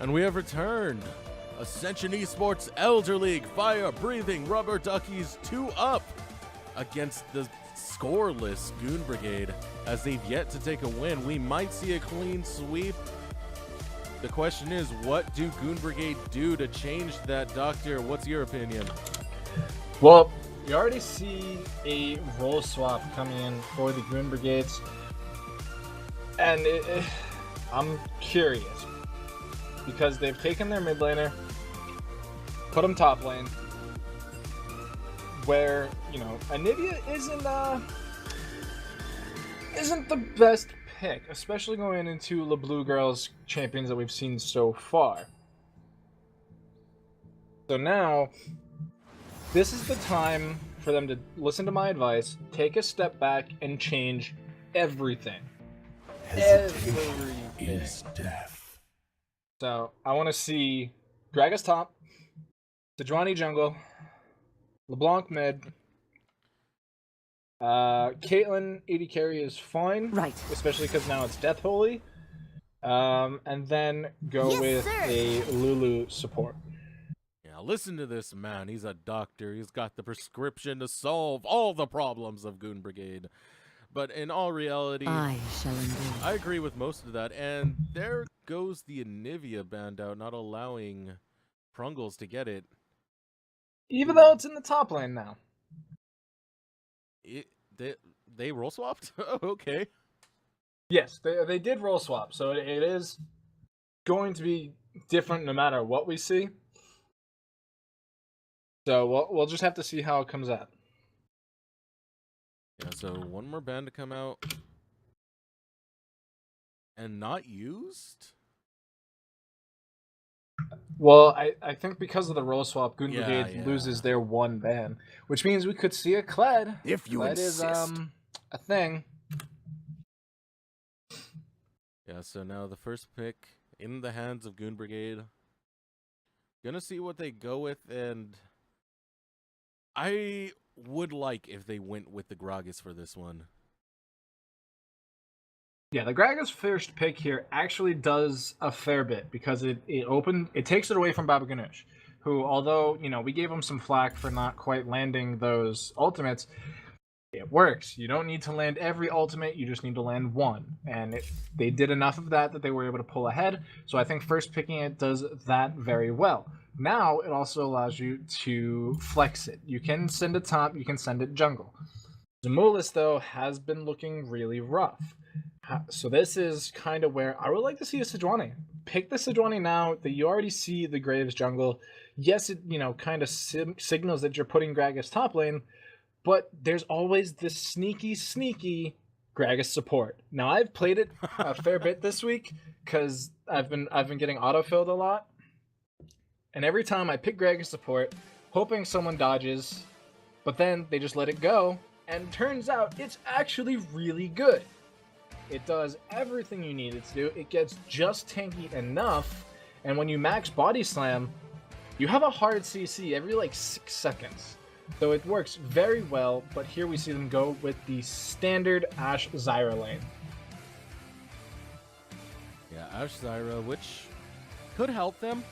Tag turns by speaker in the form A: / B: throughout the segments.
A: And we have returned. Ascension eSports Elder League fire-breathing rubber duckies 2-up against the scoreless Goon Brigade as they've yet to take a win. We might see a clean sweep. The question is, what do Goon Brigade do to change that? Doctor, what's your opinion?
B: Well, you already see a role swap coming in for the Goon Brigades. And I'm curious because they've taken their mid laner, put him top lane, where, you know, Anivia isn't the best pick, especially going into the Blue Girls champions that we've seen so far. So now, this is the time for them to listen to my advice, take a step back, and change everything. Everything is death. So I want to see Gragas top, Sejuani jungle, LeBlanc mid, Caitlyn AD carry is fine,
C: right?
B: Especially because now it's Death Holy, and then go with a Lulu support.
A: Yeah, listen to this man. He's a doctor. He's got the prescription to solve all the problems of Goon Brigade. But in all reality, I agree with most of that. And there goes the Anivia band out, not allowing Prungles to get it.
B: Even though it's in the top lane now.
A: They role swapped? Okay.
B: Yes, they did role swap. So it is going to be different no matter what we see. So we'll just have to see how it comes out.
A: Yeah, so one more band to come out. And not used?
B: Well, I think because of the role swap, Goon Brigade loses their one ban, which means we could see a Kled.
A: If you insist.
B: That is a thing.
A: Yeah, so now the first pick in the hands of Goon Brigade. Gonna see what they go with, and I would like if they went with the Gragas for this one.
B: Yeah, the Gragas first pick here actually does a fair bit because it takes it away from Baba Ganoush, who, although, you know, we gave him some flack for not quite landing those ultimates, it works. You don't need to land every ultimate, you just need to land one. And they did enough of that they were able to pull ahead, so I think first picking it does that very well. Now, it also allows you to flex it. You can send it top, you can send it jungle. Zamulis, though, has been looking really rough. So this is kind of where I would like to see a Sejuani. Pick the Sejuani now that you already see the Graves jungle. Yes, it, you know, kind of signals that you're putting Gragas top lane, but there's always this sneaky Gragas support. Now, I've played it a fair bit this week because I've been getting autofilled a lot. And every time I pick Gragas support, hoping someone dodges, but then they just let it go, and turns out it's actually really good. It does everything you need it to do. It gets just tanky enough, and when you max body slam, you have a hard CC every like 6 seconds. So it works very well, but here we see them go with the standard Ashe Zyra lane.
A: Yeah, Ashe Zyra, which could help them,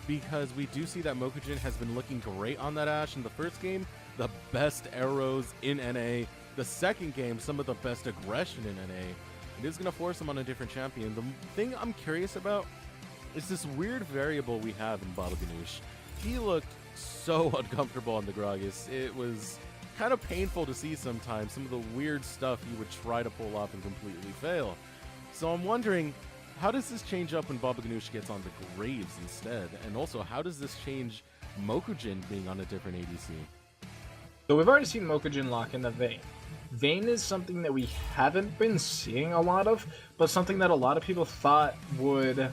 A: because we do see that Mokujin has been looking great on that Ashe in the first game. The best arrows in NA. The second game, some of the best aggression in NA. It is going to force him on a different champion. The thing I'm curious about is this weird variable we have in Baba Ganoush. He looked so uncomfortable on the Gragas. It was kind of painful to see sometimes some of the weird stuff he would try to pull off and completely fail. So I'm wondering, how does this change up when Baba Ganoush gets on the Graves instead? And also, how does this change Mokujin being on a different ADC?
B: So we've already seen Mokujin lock in the Vayne. Vayne is something that we haven't been seeing a lot of, but something that a lot of people thought would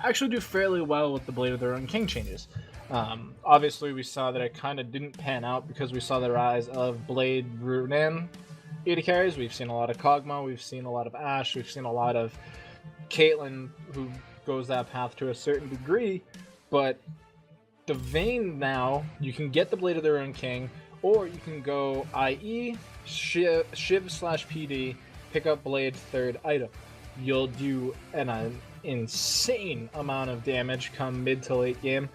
B: actually do fairly well with the Blade of the Ruined King changes. Obviously, we saw that it kind of didn't pan out because we saw the rise of Blade, Runan AD carries. We've seen a lot of Kog'Maw, we've seen a lot of Ashe, we've seen a lot of Caitlyn, who goes that path to a certain degree, but the Vayne now, you can get the Blade of the Ruined King, or you can go IE, Shiv/PD, pick up Blade, third item. You'll do an insane amount of damage come mid to late game,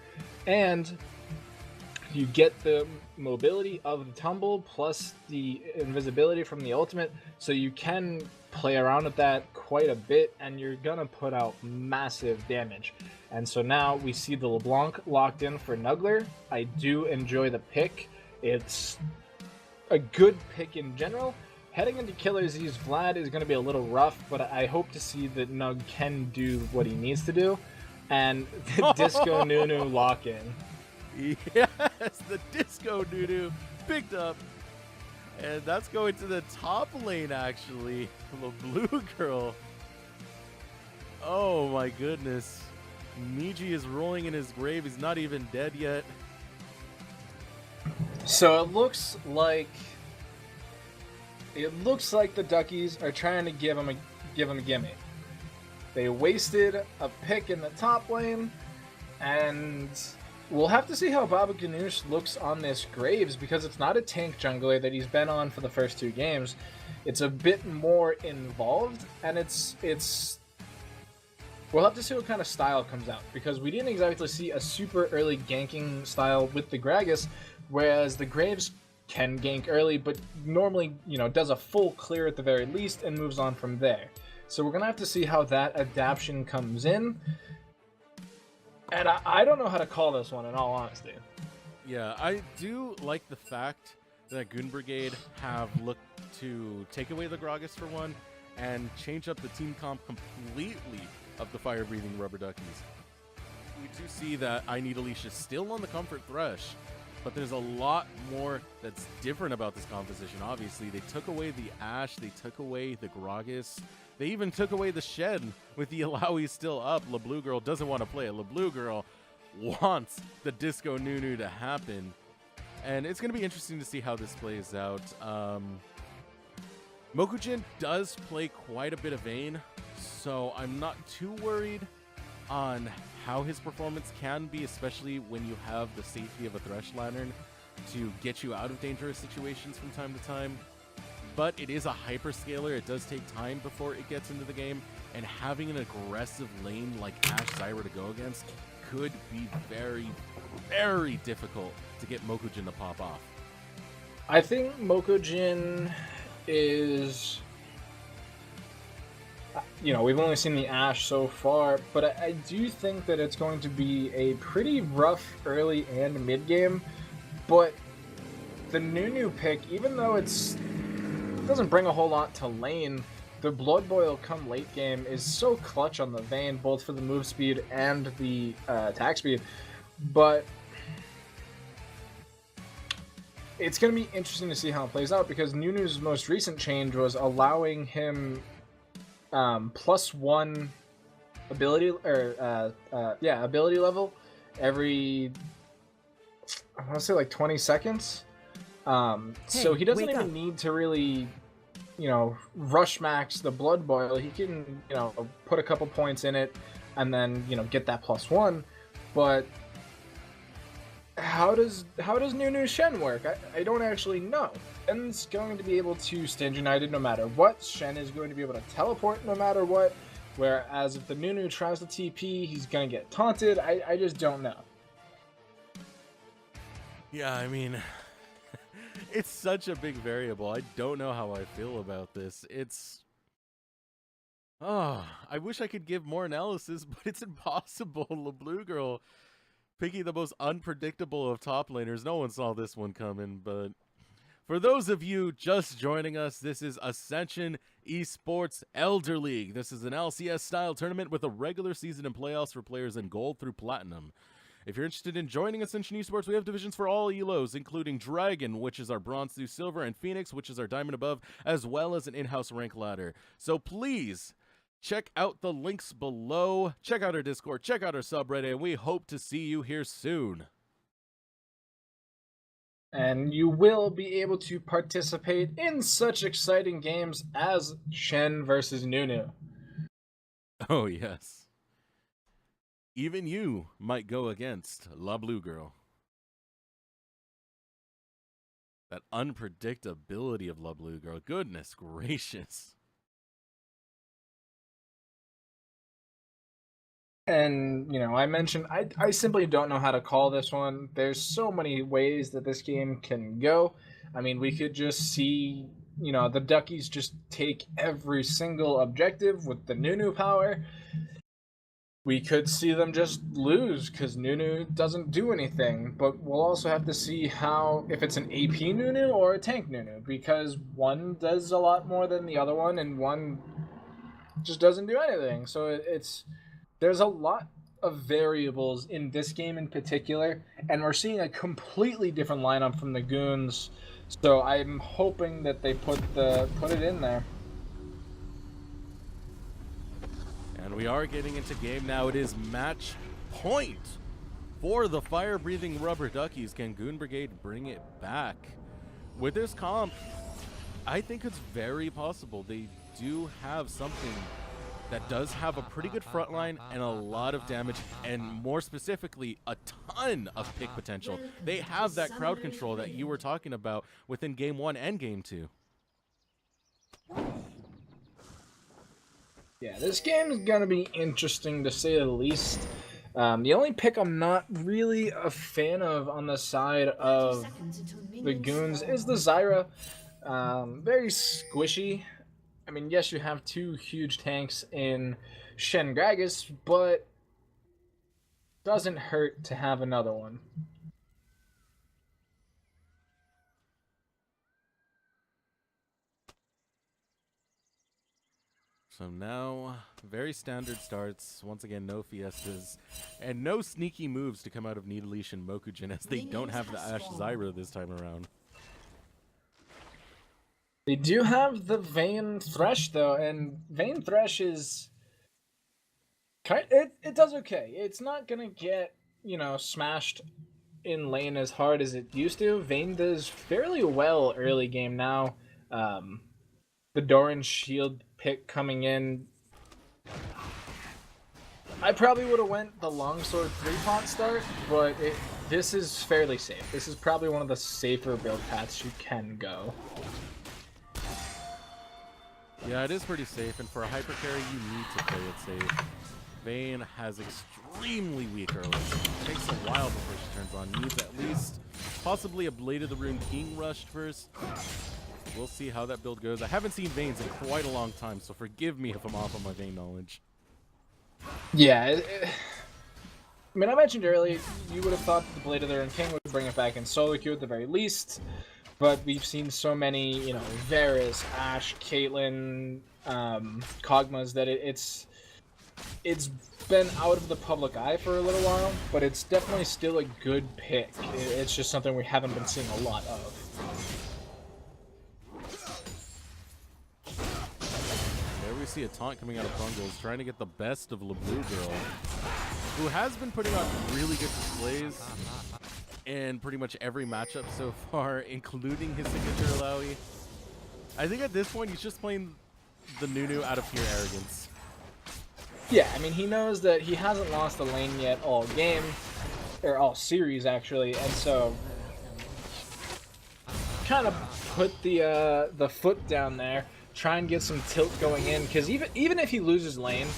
B: and you get the mobility of the tumble plus the invisibility from the ultimate, so you can play around with that quite a bit, and you're gonna put out massive damage. And so now we see the LeBlanc locked in for Nuggler. I do enjoy the pick. It's a good pick in general. Heading into Killer Z's Vlad is going to be a little rough, but I hope to see that Nug can do what he needs to do. And the Disco Nunu lock-in.
A: Yes, the Disco Nunu picked up. And that's going to the top lane, actually. The blue girl. Oh, my goodness. Niji is rolling in his grave. He's not even dead yet.
B: So it looks like the Duckies are trying to give him a gimme. They wasted a pick in the top lane, and we'll have to see how Baba Ganoush looks on this Graves, because it's not a tank jungler that he's been on for the first 2 games. It's a bit more involved, and it's we'll have to see what kind of style comes out, because we didn't exactly see a super early ganking style with the Gragas, whereas the Graves can gank early, but normally, does a full clear at the very least and moves on from there. So we're going to have to see how that adaptation comes in. And I don't know how to call this one, in all honesty.
A: Yeah, I do like the fact that Goon Brigade have looked to take away the Gragas for one and change up the team comp completely of the fire-breathing Rubber Duckies. We do see that I Need Alicia still on the Comfort Thresh, but there's a lot more that's different about this composition. Obviously, they took away the Ashe, they took away the Gragas, they even took away the Shed with the Alawi still up. LeBlue Girl doesn't want to play it. LeBlue Girl wants the Disco Nunu to happen. And it's going to be interesting to see how this plays out. Mokujin does play quite a bit of Vayne, so I'm not too worried on how his performance can be, especially when you have the safety of a Thresh Lantern to get you out of dangerous situations from time to time. But it is a hyperscaler. It does take time before it gets into the game, and having an aggressive lane like Ashe Zyra to go against could be very, very difficult to get Mokujin to pop off.
B: I think Mokujin is... we've only seen the Ashe so far, but I do think that it's going to be a pretty rough early and mid game. But the Nunu pick, even though it doesn't bring a whole lot to lane, the Blood Boil come late game is so clutch on the Vayne, both for the move speed and the attack speed. But it's going to be interesting to see how it plays out, because Nunu's most recent change was allowing him +1 ability ability level every, I want to say, like 20 seconds. So he doesn't even need to really, rush max the Blood Boil. He can, put a couple points in it and then, get that +1. But how does Nunu Shen work? I don't actually know. Shen's going to be able to stand united no matter what. Shen is going to be able to teleport no matter what. Whereas if the Nunu tries to TP, he's going to get taunted. I just don't know.
A: Yeah, I mean, it's such a big variable. I don't know how I feel about this. I wish I could give more analysis, but it's impossible. LeBlue Girl picking the most unpredictable of top laners. No one saw this one coming, but for those of you just joining us, this is Ascension eSports Elder League. This is an LCS-style tournament with a regular season and playoffs for players in gold through platinum. If you're interested in joining Ascension eSports, we have divisions for all ELOs, including Dragon, which is our bronze through silver, and Phoenix, which is our diamond above, as well as an in-house rank ladder. So please check out the links below, check out our Discord, check out our subreddit, and we hope to see you here soon.
B: And you will be able to participate in such exciting games as Shen versus Nunu.
A: Oh, yes. Even you might go against La Blue Girl. That unpredictability of La Blue Girl. Goodness gracious.
B: And, you know, I mentioned I simply don't know how to call this one. There's so many ways that this game can go. I mean, we could just see, you know, the Duckies just take every single objective with the Nunu power. We could see them just lose because Nunu doesn't do anything, but we'll also have to see how, if it's an AP Nunu or a tank Nunu, because one does a lot more than the other one, and one just doesn't do anything. So there's a lot of variables in this game in particular, and we're seeing a completely different lineup from the Goons. So I'm hoping that they put it in there.
A: And we are getting into game now. It is match point for the fire-breathing rubber Duckies. Can Goon Brigade bring it back? With this comp, I think it's very possible. They do have something that does have a pretty good front line and a lot of damage, and more specifically, a ton of pick potential. They have that crowd control that you were talking about within Game 1 and Game 2.
B: Yeah, this game is going to be interesting to say the least. The only pick I'm not really a fan of on the side of the Goons is the Zyra. Very squishy. I mean, yes, you have two huge tanks in Shen Gragas, but doesn't hurt to have another one.
A: So now, very standard starts. Once again, no Fiestas and no sneaky moves to come out of Nidalee and Mokujin, as they don't have the Ashe Zyra this time around.
B: They do have the Vayne Thresh, though, and Vayne Thresh is... It does okay. It's not going to get, you know, smashed in lane as hard as it used to. Vayne does fairly well early game now. The Doran shield pick coming in. I probably would have went the longsword 3-pot start, but this is fairly safe. This is probably one of the safer build paths you can go.
A: Yeah, it is pretty safe, and for a hyper carry, you need to play it safe. Vayne has extremely weak early. It takes a while before she turns on. Needs at least possibly a Blade of the Rune King rushed first. We'll see how that build goes. I haven't seen Vayne's in quite a long time, so forgive me if I'm off on my Vayne knowledge.
B: Yeah, I mean, I mentioned earlier, you would have thought the Blade of the Rune King would bring it back in solo queue at the very least, but we've seen so many, you know, Varus, Ashe, Caitlyn, Kog'Maws that it's been out of the public eye for a little while, but it's definitely still a good pick. It's just something we haven't been seeing a lot of.
A: There we see a taunt coming out of Bungles, trying to get the best of LeBlue Girl, who has been putting on really good displays in pretty much every matchup so far, including his signature Alawi. I think at this point he's just playing the Nunu out of pure arrogance.
B: Yeah, I mean, he knows that he hasn't lost a lane yet all game, or all series actually, and so kind of put the foot down there, try and get some tilt going in, because even if he loses lane,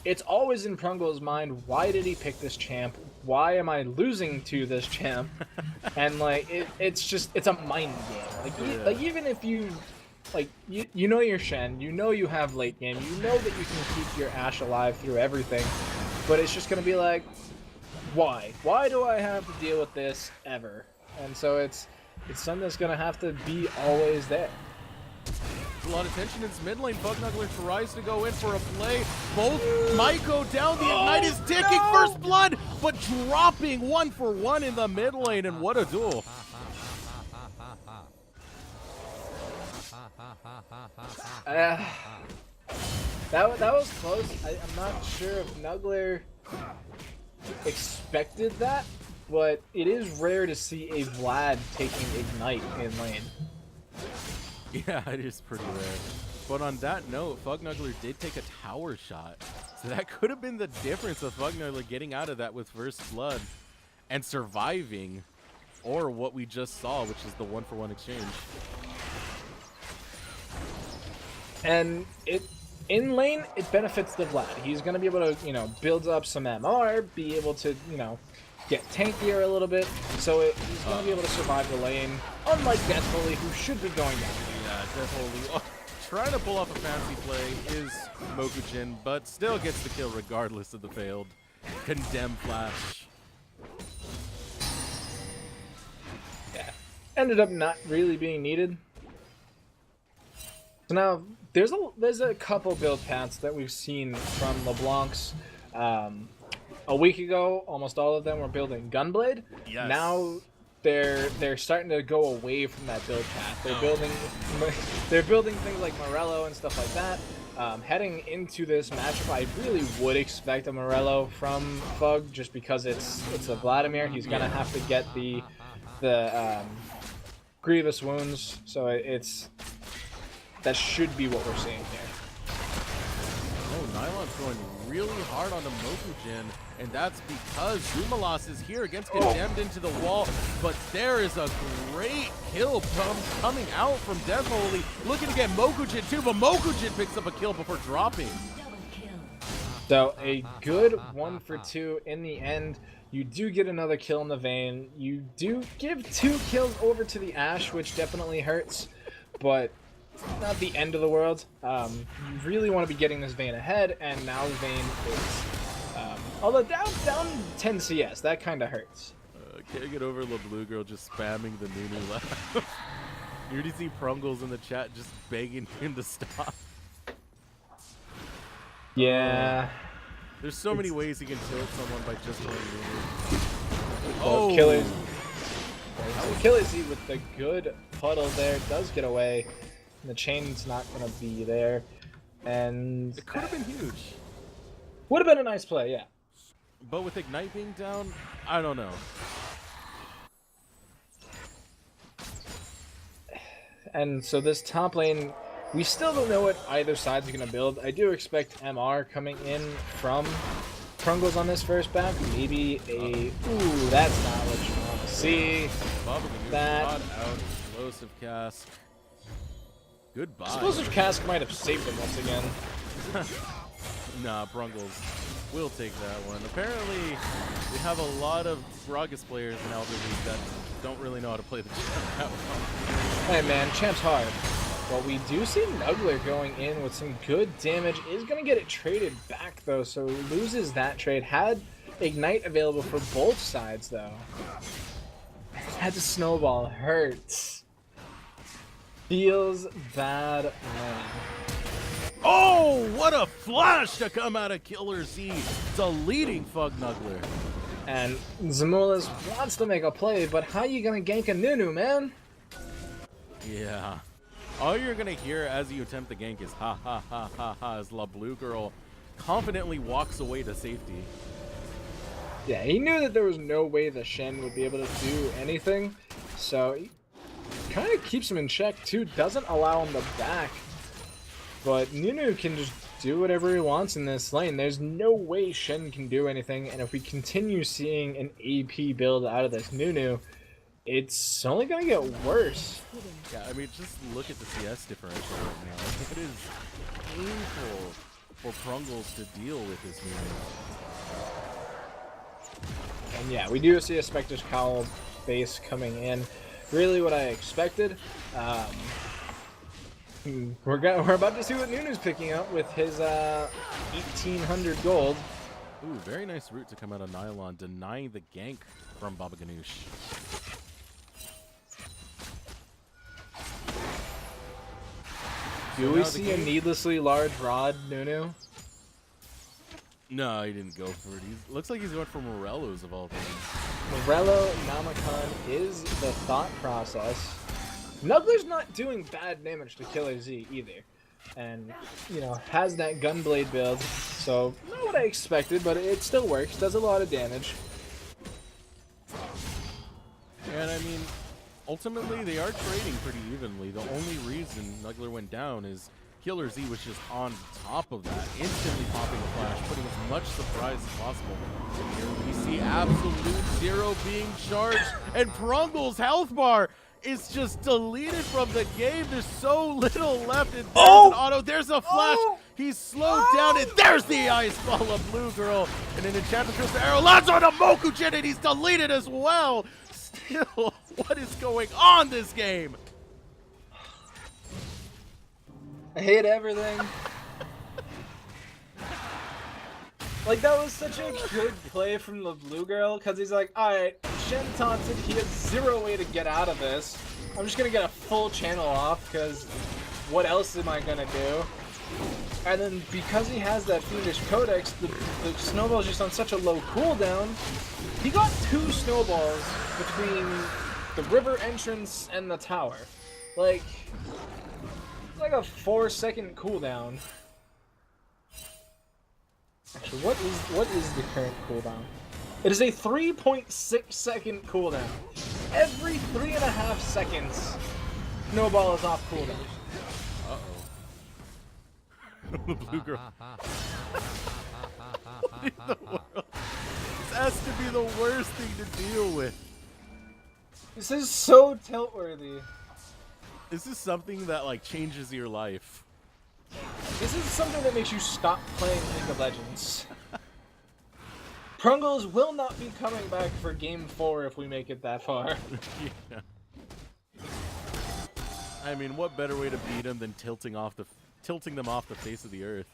B: it's always in Prungle's mind, why did he pick this champ? Why am I losing to this champ? And like it's a mind game. Like even if you you know your Shen, you know you have late game, you know that you can keep your Ashe alive through everything, but it's just gonna be like, why? Why do I have to deal with this ever? And so it's something that's gonna have to be always there.
A: A lot of tension in his mid lane. Bugnuggler tries to go in for a play. Both might go down. The Ignite is ticking. No! First blood, but dropping 1-for-1 in the mid lane, and what a duel.
B: That was close. I'm not sure if Nuggler expected that, but it is rare to see a Vlad taking Ignite in lane.
A: Yeah, it is pretty rare. But on that note, Bugnuggler did take a tower shot. So that could have been the difference of Bugnuggler getting out of that with first blood and surviving, or what we just saw, which is the 1-for-1 exchange.
B: And in lane, it benefits the Vlad. He's going to be able to, you know, build up some MR, be able to, you know, get tankier a little bit. So he's going to be able to survive the lane, unlike Deathholy, who should be going down.
A: Yeah, Deathholy trying to pull off a fancy play is Mokujin, but still gets the kill regardless of the failed Condemn flash.
B: Yeah, ended up not really being needed. So now there's a couple build paths that we've seen from LeBlanc's. A week ago, almost all of them were building Gunblade.
A: Yes.
B: Now they're starting to go away from that build path. They're building things like Morello and stuff like that. Heading into this matchup, I really would expect a Morello from Fug, just because it's a Vladimir. He's gonna have to get the grievous wounds, so that should be what we're seeing here.
A: Oh, Nylon's going really hard on the Mokujin, and that's because Zumalas is here, gets condemned into the wall, but there is a great kill coming out from Deathholy, looking to get Mokujin too, but Mokujin picks up a kill before dropping.
B: So a good 1 for 2 in the end. You do get another kill in the Vayne. You do give 2 kills over to the Ashe, which definitely hurts, but not the end of the world. You really want to be getting this Vayne ahead, and now the Vayne is, although down 10 CS, that kind of hurts.
A: Can't get over LeBlue Girl just spamming the Nunu laugh. You already see Prungles in the chat just begging him to stop.
B: Yeah.
A: There's so many ways he can tilt someone by just playing Nunu.
B: Oh, Achilles. Achilles with the good puddle there does get away. The chain's not going to be there. And
A: it could have been huge.
B: Would have been a nice play, yeah.
A: But with Ignite being down, I don't know.
B: And so this top lane, we still don't know what either side's going to build. I do expect MR coming in from Prungles on this first back. Maybe a... Ooh, that's not what you want to see.
A: That out explosive cask. Goodbye.
B: Explosive cask might have saved him once again.
A: Nah, Prungles will take that one. Apparently, we have a lot of Gragas players in Elder League that don't really know how to play the champ that well.
B: Hey man, champ's hard. But we do see Nuggler going in with some good damage. Is going to get it traded back though, so loses that trade. Had Ignite available for both sides though. Had to snowball. Hurts. Feels bad, man.
A: Oh, what a flash to come out of Killer Z, deleting Fug Nuggler.
B: And Zamulas wants to make a play, but how you gonna gank a Nunu, man?
A: Yeah. All you're gonna hear as you attempt the gank is ha ha ha ha ha as La Blue Girl confidently walks away to safety.
B: Yeah, he knew that there was no way the Shen would be able to do anything, so he kind of keeps him in check too, doesn't allow him to back. But Nunu can just do whatever he wants in this lane. There's no way Shen can do anything, and if we continue seeing an AP build out of this Nunu, it's only going to get worse.
A: Yeah, I mean, just look at the CS differential right now. It is painful for Prungles to deal with this Nunu.
B: And yeah, we do see a Spectre's Cowl base coming in. Really what I expected. We're about to see what Nunu's picking up with his 1,800 gold.
A: Ooh, very nice route to come out of Nylon, denying the gank from Baba Ganoush.
B: Do we see a needlessly large rod, Nunu?
A: No, he didn't go for it. Looks like he's going for Morello's of all things.
B: Morello Namakan is the thought process. Nuggler's not doing bad damage to Killer Z either. And, you know, has that Gunblade build. So, not what I expected, but it still works. Does a lot of damage.
A: And I mean, ultimately they are trading pretty evenly. The only reason Nuggler went down is Killer Z was just on top of that, instantly popping a flash, putting as much surprise as possible. And here we see Absolute Zero being charged, and Prungle's health bar is just deleted from the game. There's so little left, and there's an auto. There's a flash. He's slowed down, and there's the ice ball of Blue Girl. And an Enchanted Crystal Arrow lands on a Mokujin, and he's deleted as well. Still, what is going on this game?
B: I hate everything. Like, that was such a good play from the Blue Girl, because he's like, alright, Shen taunted, he has 0 way to get out of this. I'm just gonna get a full channel off, because what else am I gonna do? And then, because he has that Fiendish Codex, the snowball's just on such a low cooldown, he got 2 snowballs between the river entrance and the tower. Like a 4-second cooldown. Actually, what is the current cooldown? It is a 3.6-second cooldown. Every 3.5 seconds, snowball is off cooldown.
A: Uh-oh. The Blue Girl. What in the world? This has to be the worst thing to deal with.
B: This is so tilt-worthy.
A: This is something that, like, changes your life.
B: This is something that makes you stop playing League of Legends. Prungles will not be coming back for Game 4 if we make it that far.
A: Yeah. I mean, what better way to beat him than tilting them off the face of the earth?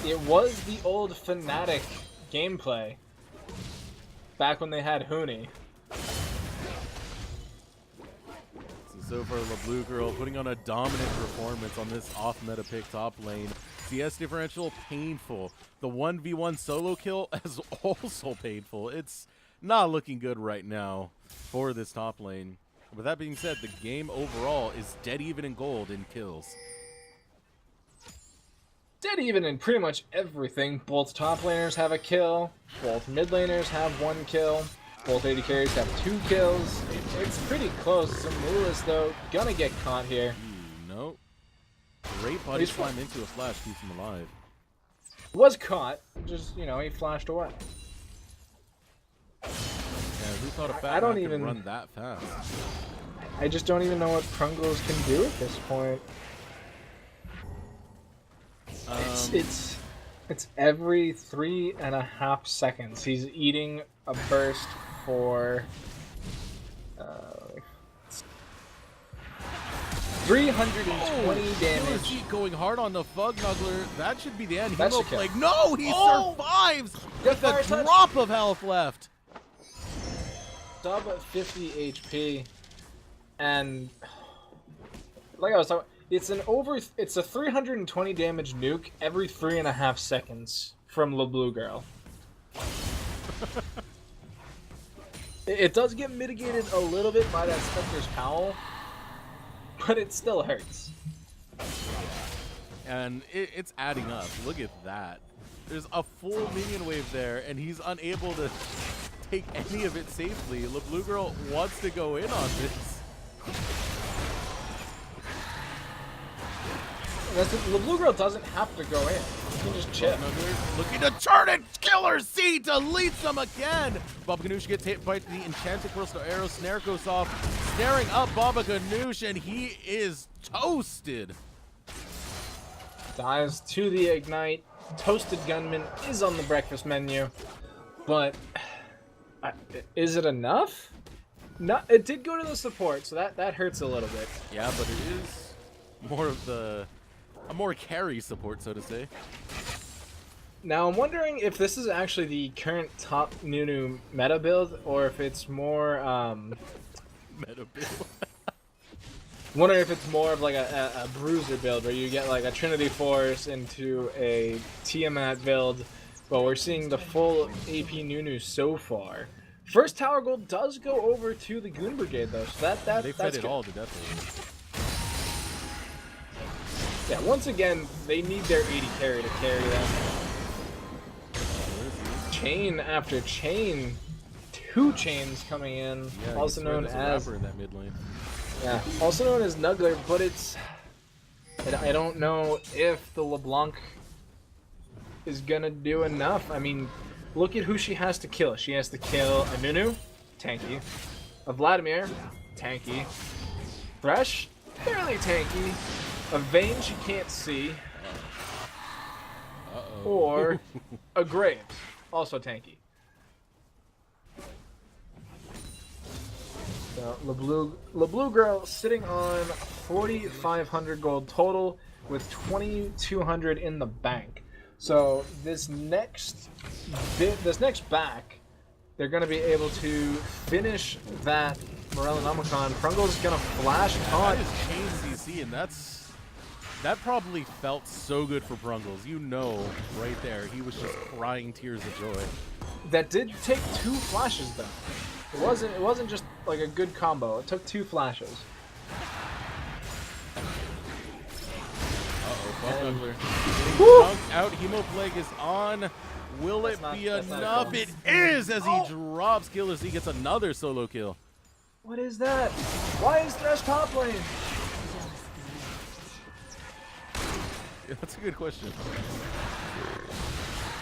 B: It was the old Fnatic gameplay. Back when they had Huni.
A: So far, the Blue Girl putting on a dominant performance on this off-meta pick top lane. CS differential, painful. The 1v1 solo kill is also painful. It's not looking good right now for this top lane. With that being said, the game overall is dead even in gold in kills.
B: Dead even in pretty much everything. Both top laners have a kill. Both mid laners have 1 kill. Both AD carries have 2 kills. It's pretty close. Samulis, though, gonna get caught here.
A: Nope. Great body slam into a flash keeps him alive.
B: Was caught. Just, you know, he flashed away.
A: Yeah, who thought a
B: I
A: fat
B: don't
A: man
B: even
A: could run that fast?
B: I just don't even know what Prungles can do at this point. It's every 3.5 seconds. He's eating a burst for 320 damage.
A: He's going hard on the Fug Nuggler. That should be the end.
B: That
A: Hemo
B: should kill.
A: Plague. No, he survives with a drop of health left.
B: Sub 50 HP, and like I was talking, it's a 320 damage nuke every 3.5 seconds from La Blue Girl. It does get mitigated a little bit by that Spectre's Cowl, but it still hurts.
A: And it's adding up. Look at that. There's a full minion wave there, and he's unable to take any of it safely. La Blue Girl wants to go in on this.
B: The Blue Girl doesn't have to go in. You can just chip.
A: Looking to turn and Killer C deletes him again. Baba Ganoush gets hit by the Enchanted Crystal Arrow. Snare goes off, snaring up Baba Ganoush, and he is toasted.
B: Dies to the Ignite. Toasted Gunman is on the breakfast menu, but is it enough? No, it did go to the support, so that hurts a little bit.
A: Yeah, but it is more of a more carry support, so to say.
B: Now I'm wondering if this is actually the current top Nunu meta build, or if it's more
A: Meta build.
B: wondering if it's more of like a bruiser build where you get like a Trinity Force into a Tiamat build, but we're seeing the full AP Nunu so far. First tower gold does go over to the Goon Brigade though, so
A: They fed
B: that's
A: it
B: good.
A: all to death.
B: Yeah, once again, they need their 80 carry to carry them. Chain after chain. 2 chains coming in,
A: Yeah,
B: also known as
A: rapper in that mid lane.
B: yeah, also known as Nuggler, but it's I don't know if the LeBlanc is gonna do enough. I mean, look at who she has to kill. She has to kill a Nunu, tanky, a Vladimir, tanky, Thresh, fairly tanky, a Vayne she can't see, or a Grave, also tanky. So LeBlue Girl sitting on 4,500 gold total with 2,200 in the bank. So this next back, they're going to be able to finish that Morellonomicon. Prungle's going to flash taunt.
A: That is chain CC, and that probably felt so good for Prungles. You know, right there, he was just crying tears of joy.
B: That did take 2 flashes though. It wasn't just like a good combo. It took 2 flashes.
A: Buckler getting dunked out. Hemoplague is on. Will it be enough? It is, as he drops Killers. He gets another solo kill.
B: What is that? Why is Thresh top lane?
A: Yeah, that's a good question.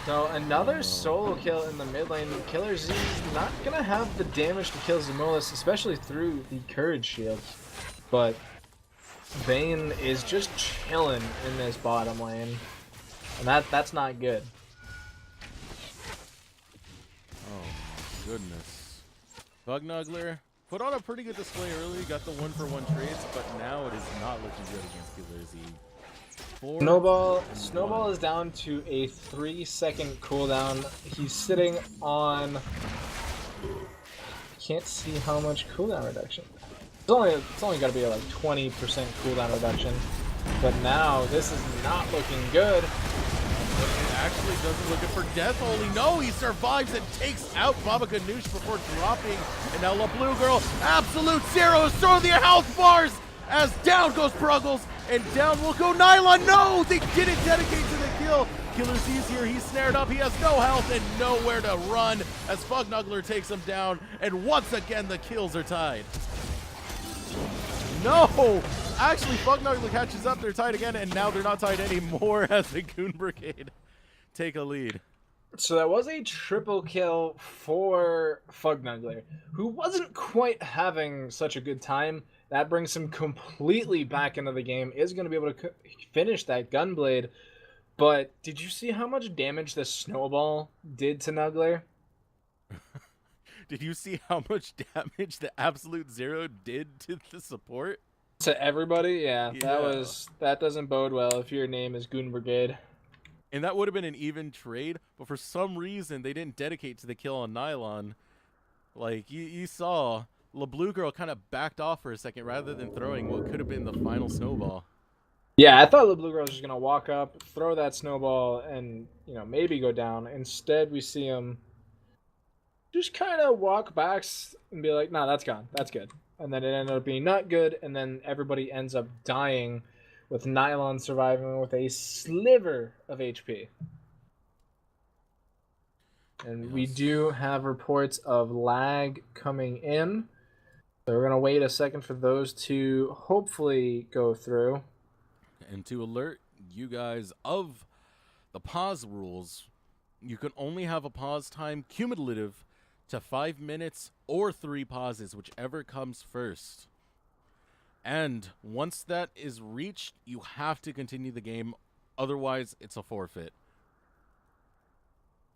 B: So another solo kill in the mid lane. Killer Z is not going to have the damage to kill Zamolis, especially through the Courage shields. But Vayne is just chilling in this bottom lane. And that's not good.
A: Oh, goodness. Bugnuggler put on a pretty good display early, got the 1-for-1 trades, but now it is not looking good against Killer Z.
B: Snowball is down to a 3-second cooldown. He's sitting on... Can't see how much cooldown reduction. It's only got to be like 20% cooldown reduction. But now this is not looking good.
A: It actually doesn't look good for Death Only. No, he survives and takes out Baba Ganoush before dropping. And now LeBlue Girl, absolute zero, is throwing the health bars as down goes Pruggles. And down will go Nylon. No, they didn't dedicate to the kill. Killer Z's here. He's snared up. He has no health and nowhere to run as Bugnuggler takes him down. And once again, the kills are tied. No! Actually, Bugnuggler catches up. They're tied again, and now they're not tied anymore as the Goon Brigade take a lead.
B: So that was a triple kill for Bugnuggler, who wasn't quite having such a good time. That brings him completely back into the game, is going to be able to finish that Gunblade. But did you see how much damage the Snowball did to Nuggler?
A: Did you see how much damage the Absolute Zero did to the support?
B: To everybody? Yeah. That doesn't bode well if your name is Goon Brigade.
A: And that would have been an even trade, but for some reason they didn't dedicate to the kill on Nylon. Like, you saw... LeBlue Girl kind of backed off for a second rather than throwing what could have been the final snowball.
B: Yeah, I thought LeBlue Girl was just going to walk up, throw that snowball, and, maybe go down. Instead, we see him just kind of walk back and be like, nah, that's gone. That's good. And then it ended up being not good, and then everybody ends up dying with Nylon surviving with a sliver of HP. And yes, we do have reports of lag coming in. So we're going to wait a second for those to hopefully go through.
A: And to alert you guys of the pause rules, you can only have a pause time cumulative to 5 minutes or 3 pauses, whichever comes first. And once that is reached, you have to continue the game. Otherwise, it's a forfeit.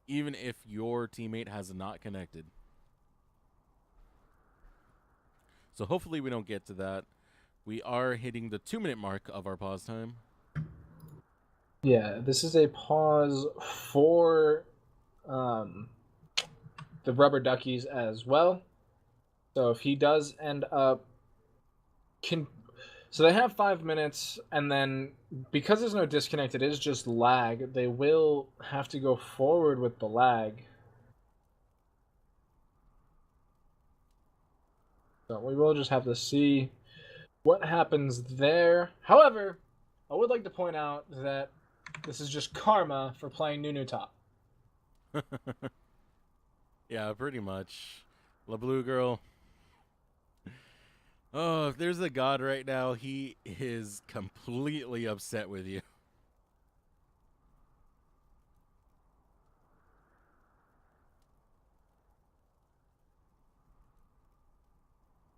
A: Even if your teammate has not connected. So hopefully we don't get to that. We are hitting the 2-minute mark of our pause time.
B: Yeah, this is a pause for the Rubber Duckies as well. So if he does end up... So they have 5 minutes, and then because there's no disconnect, it is just lag. They will have to go forward with the lag. So we will just have to see what happens there. However, I would like to point out that this is just karma for playing Nunu top.
A: Yeah, pretty much. LeBlue Girl. Oh, if there's a god right now, he is completely upset with you.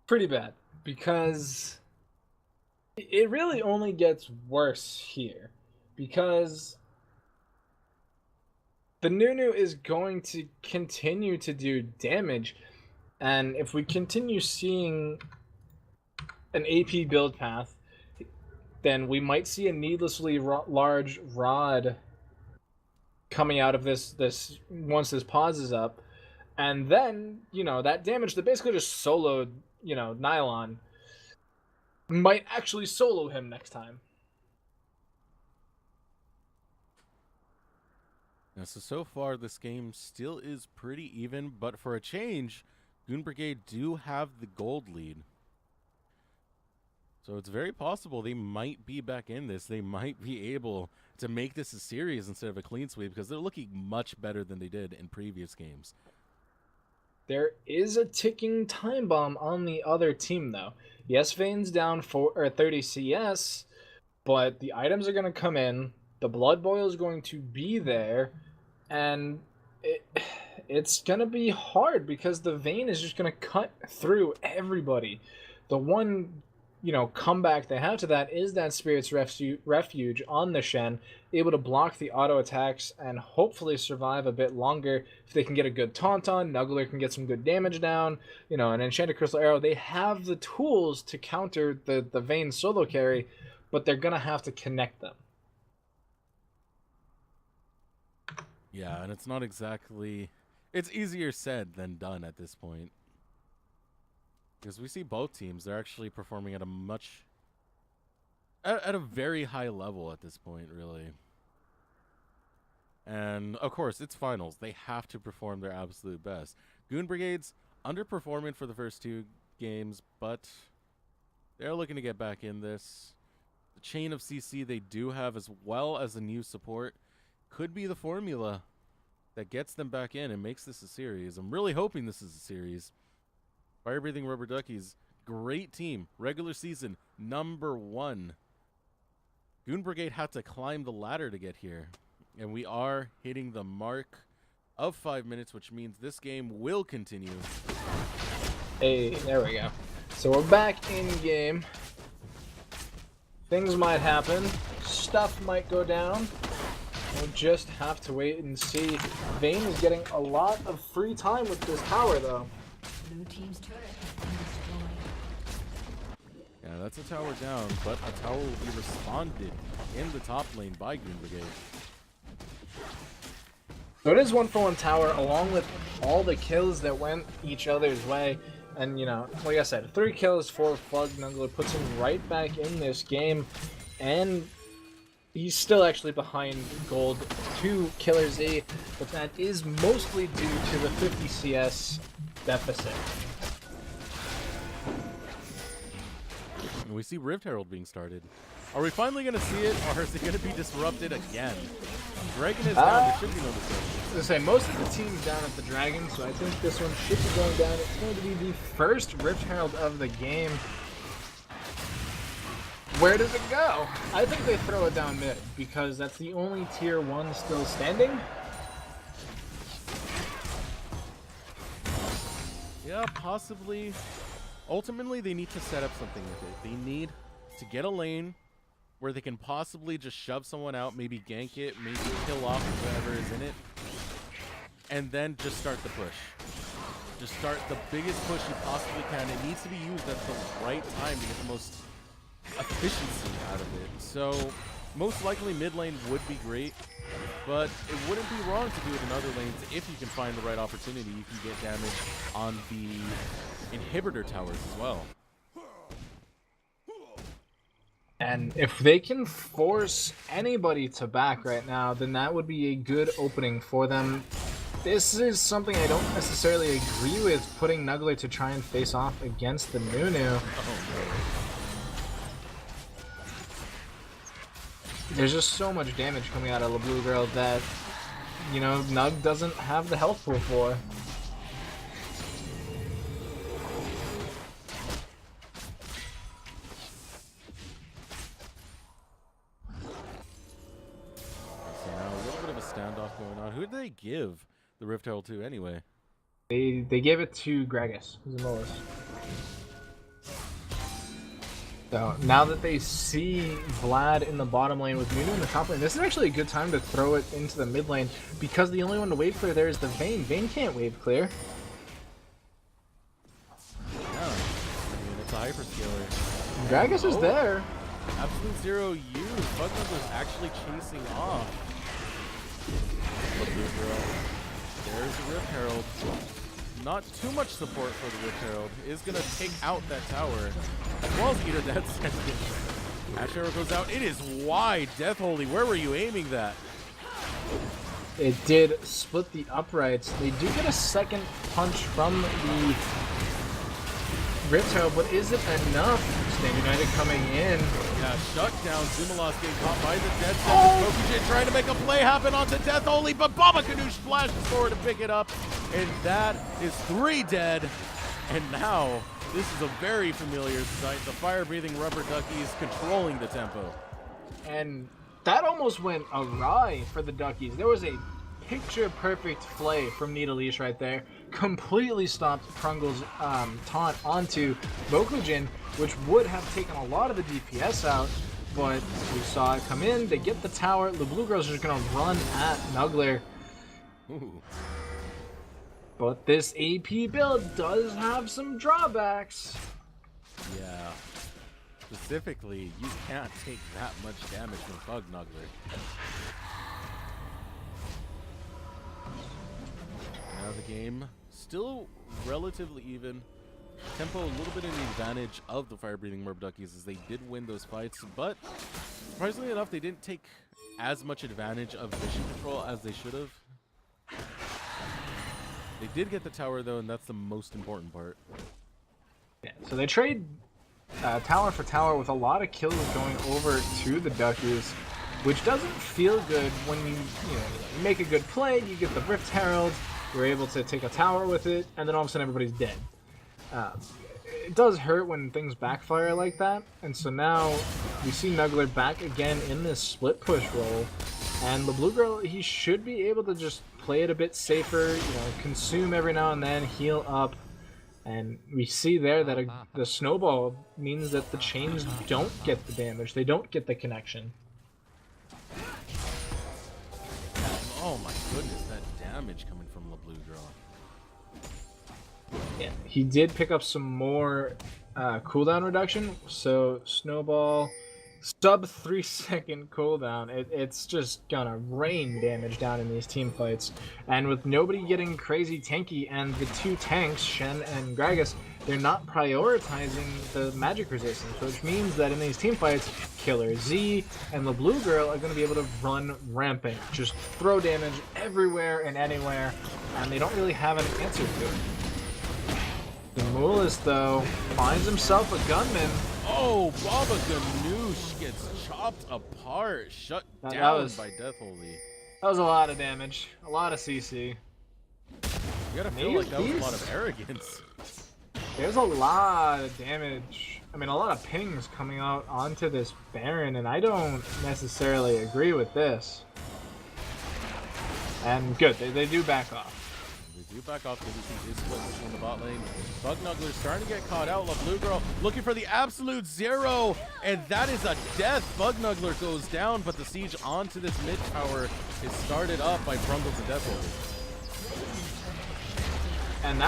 B: Pretty bad, because it really only gets worse here. Because The Nunu is going to continue to do damage, and if we continue seeing an AP build path, then we might see a needlessly large rod coming out of this once this pauses up, and then that damage that basically just soloed Nylon might actually solo him next time.
A: Now, so far this game still is pretty even, but for a change, Goon Brigade do have the gold lead. So it's very possible they might be back in this. They might be able to make this a series instead of a clean sweep, because they're looking much better than they did in previous games.
B: There is a ticking time bomb on the other team, though. Yes, Vane's down 30 CS, but the items are going to come in. The Blood Boil is going to be there, and it's going to be hard because the Vane is just going to cut through everybody. The one comeback they have to that is that Spirit's Refuge on the Shen, able to block the auto attacks and hopefully survive a bit longer. If they can get a good taunt on, Nuggler can get some good damage down, an Enchanted Crystal Arrow. They have the tools to counter the Vayne solo carry, but they're gonna have to connect them.
A: Yeah, and it's not exactly... It's easier said than done at this point. Because we see both teams, they're actually performing at a very high level at this point, really. And, of course, it's finals. They have to perform their absolute best. Goon Brigade's underperforming for the first two games, but they're looking to get back in this. The chain of CC they do have, as well as a new support, could be the formula that gets them back in and makes this a series. I'm really hoping this is a series. Fire Breathing Rubber Duckies, great team. Regular season, #1. Goon Brigade had to climb the ladder to get here. And we are hitting the mark of 5 minutes, which means this game will continue.
B: Hey, there we go. So we're back in game. Things might happen. Stuff might go down. We'll just have to wait and see. Vayne is getting a lot of free time with this tower, though.
C: Blue team's turret has been destroyed.
A: Yeah, that's a tower down, but a tower will be responded in the top lane by Goon Brigade.
B: So it is 1-for-1 tower, along with all the kills that went each other's way. And, like I said, 3 kills for Plug. Nuggler puts him right back in this game. And he's still actually behind Gold to Killer Z, but that is mostly due to the 50 CS deficit.
A: And we see Rift Herald being started. Are we finally going to see it, or is it going to be disrupted again? Dragon is down. There should be no disruption.
B: To say, most of the team's down at the Dragon, so I think this one should be going down. It's going to be the first Rift Herald of the game. Where does it go? I think they throw it down mid, because that's the only tier 1 still standing.
A: Yeah, possibly. Ultimately, they need to set up something with it. They need to get a lane where they can possibly just shove someone out, maybe gank it, maybe kill off whatever is in it, and then just start the push. Just start the biggest push you possibly can. It needs to be used at the right time to get the most efficiency out of it. So most likely mid lane would be great, but it wouldn't be wrong to do it in other lanes if you can find the right opportunity. You can get damage on the inhibitor towers as well.
B: And if they can force anybody to back right now, then that would be a good opening for them. This is something I don't necessarily agree with, putting Nuggler to try and face off against the Nunu. There's just so much damage coming out of the Blue Girl that, Nug doesn't have the health pool for.
A: So now a little bit of a standoff going on. Who did they give the Rift Herald to anyway?
B: They gave it to Gragas, Zamolis. So now that they see Vlad in the bottom lane with Nunu in the top lane, this is actually a good time to throw it into the mid lane because the only one to wave clear there is the Vayne. Vayne can't wave clear.
A: Yeah, I mean, it's a hyperscaler.
B: Gragas is there.
A: Absolute Zero used. Bugman was actually chasing off. There's the Rift Herald. Not too much support for the Rift Herald. Is going to take out that tower. As well as Eater that second. Ash Arrow goes out. It is wide. Death Holy, where were you aiming that?
B: It did split the uprights. They do get a second punch from the Rift Herald, but is it enough? Stand United coming in.
A: Yeah, shut down. Zumalos getting caught by the Dead Center. Mokujin trying to make a play happen onto Death Holy, but Baba Ganoush flashes forward to pick it up. And that is 3 dead. And now, this is a very familiar sight. The fire-breathing rubber duckies controlling the tempo.
B: And that almost went awry for the Duckies. There was a picture-perfect play from Nidalee right there. Completely stopped Prungle's taunt onto Mokujin, which would have taken a lot of the DPS out, but we saw it come in. They get the tower. The Blue Girls are just going to run at Nugler.
A: Ooh.
B: But this AP build does have some drawbacks.
A: Yeah. Specifically, you can't take that much damage from Bug Nugler. Now the game still relatively even. Tempo a little bit in the advantage of the fire-breathing Merb Duckies as they did win those fights, but surprisingly enough, they didn't take as much advantage of vision control as they should have. They did get the tower though, and that's the most important part.
B: Yeah, so they trade tower for tower with a lot of kills going over to the Duckies, which doesn't feel good when you make a good play, you get the Rift Herald, you're able to take a tower with it, and then all of a sudden everybody's dead. It does hurt when things backfire like that, and so now we see Nugler back again in this split push role, and the Blue Girl, he should be able to just play it a bit safer, consume every now and then, heal up, and we see there that the snowball means that the chains don't get the damage, they don't get the connection.
A: Oh my goodness, that damage coming from the Blue Girl.
B: Yeah, he did pick up some more cooldown reduction, so snowball, sub 3 second cooldown, it's just gonna rain damage down in these team fights. And with nobody getting crazy tanky and the 2 tanks, Shen and Gragas, they're not prioritizing the magic resistance, which means that in these team fights, Killer Z and the Blue Girl are going to be able to run rampant, just throw damage everywhere and anywhere, and they don't really have an answer to it. Demoulas, though, finds himself a gunman.
A: Oh, Baba Ganoush gets chopped apart, shut down by Death Holy.
B: That was a lot of damage, a lot of CC.
A: You gotta feel like that was a lot of arrogance.
B: There's a lot of damage. I mean, a lot of pings coming out onto this Baron, and I don't necessarily agree with this. And good, they do back off.
A: They do back off because he is split pushing in the bot lane. Bug Nugler starting to get caught out. La Blue Girl looking for the absolute zero, and that is a death. Bug Nugler goes down, but the siege onto this mid tower is started up by Brungles and Death Holy.
B: And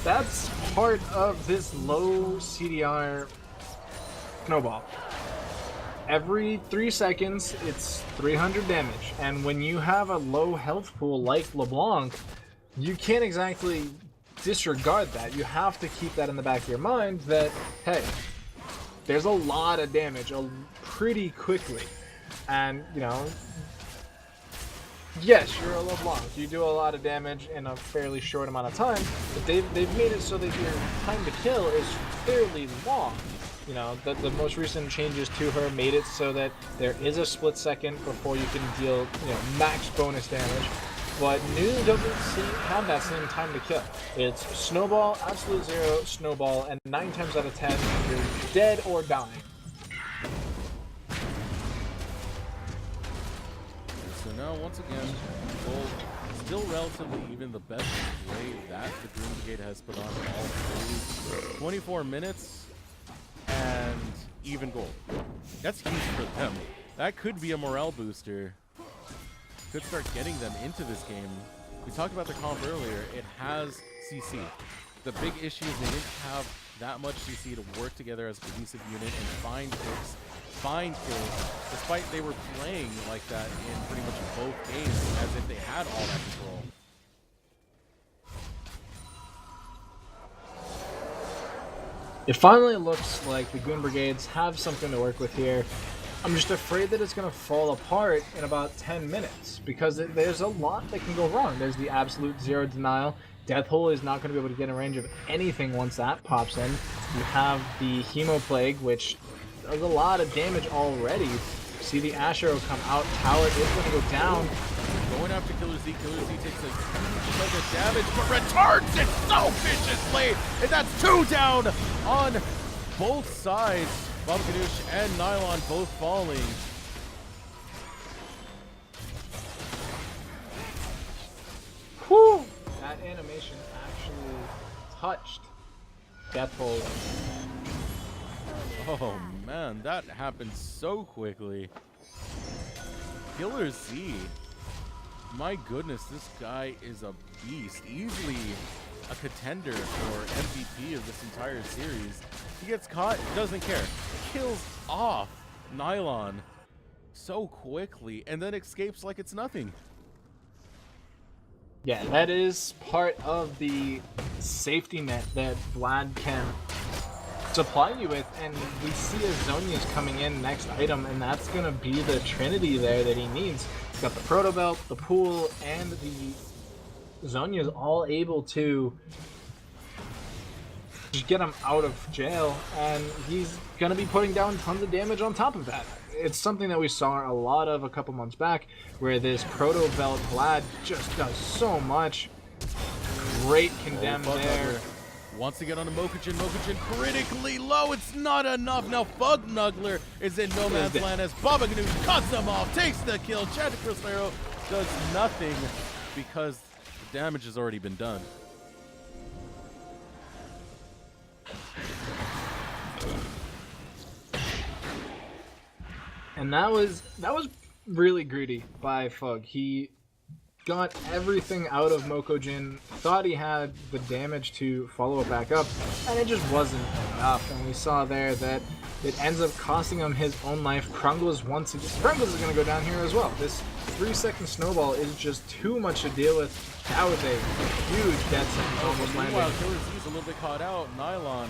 B: that's part of this low CDR snowball. Every 3 seconds, it's 300 damage. And when you have a low health pool like LeBlanc, you can't exactly disregard that. You have to keep that in the back of your mind that, hey, there's a lot of damage pretty quickly. And, yes, you're a LeBlanc. You do a lot of damage in a fairly short amount of time, but they've made it so that your time to kill is fairly long. The most recent changes to her made it so that there is a split second before you can deal, max bonus damage. But New doesn't have that same time to kill. It's snowball, absolute zero, snowball, and 9 times out of 10, you're dead or dying.
A: So now, once again, Gold still relatively even, the best play that the Goon Brigade has put on all through 24 minutes. And even gold. That's huge for them. That could be a morale booster. Could start getting them into this game. We talked about the comp earlier. It has CC. The big issue is they didn't have that much CC to work together as a cohesive unit and find picks, find kills, despite they were playing like that in pretty much both games as if they had all that control.
B: It finally looks like the Goon Brigades have something to work with here. I'm just afraid that it's going to fall apart in about 10 minutes because there's a lot that can go wrong. There's the absolute zero denial. Death Hole is not going to be able to get in range of anything once that pops in. You have the Hemo Plague, which does a lot of damage already. See the Ash Arrow come out. Tower is going to go down.
A: Going after Killer Z. Killer Z takes a huge chunk of damage, but returns it so viciously! And that's 2 down on both sides. Baba Ganoush and Nylon both falling.
B: Whew! That animation actually touched Death Hole.
A: Oh man, that happened so quickly. Killer Z. My goodness, this guy is a beast. Easily a contender for MVP of this entire series. He gets caught, doesn't care. Kills off Nylon so quickly and then escapes like it's nothing.
B: Yeah, that is part of the safety net that Vlad can supply you with, and we see Azonia's coming in next item, and that's going to be the trinity there that he needs. He's got the Proto Belt, the Pool, and the Zonia's all able to just get him out of jail, and he's going to be putting down tons of damage on top of that. It's something that we saw a lot of a couple months back, where this Proto Belt Vlad just does so much. Great condemn there.
A: Wants to get on a Mokujin. Mokujin critically low. It's not enough. Now Fug Nuggler is in no man's land as Baba Ganoush cuts him off, takes the kill. Chanted Crossarrow does nothing because the damage has already been done.
B: And that was really greedy by Fug. He got everything out of Mokujin, thought he had the damage to follow it back up, and it just wasn't enough. And we saw there that it ends up costing him his own life. Krungles is going to go down here as well. This 3-second snowball is just too much to deal with. That was a huge death sentence almost landing.
A: Meanwhile, Killer Z's a little bit caught out. Nylon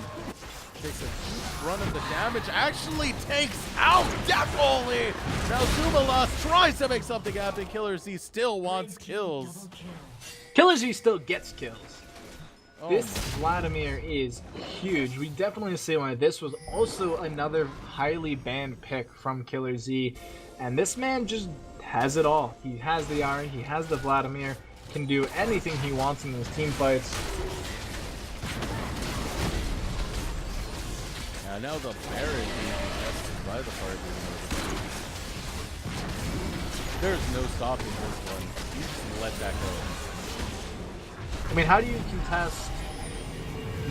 A: takes a huge run of the damage, actually takes out Death Holy! Now Zumalas tries to make something happen. Killer Z still wants kills.
B: Killer Z still gets kills.
A: Oh.
B: This Vladimir is huge. We definitely see why this was also another highly banned pick from Killer Z. And this man just has it all. He has the Ari, he has the Vladimir, can do anything he wants in these team fights.
A: Now the Baron being contested by the party. There's no stopping this one. You just let that go.
B: I mean, how do you contest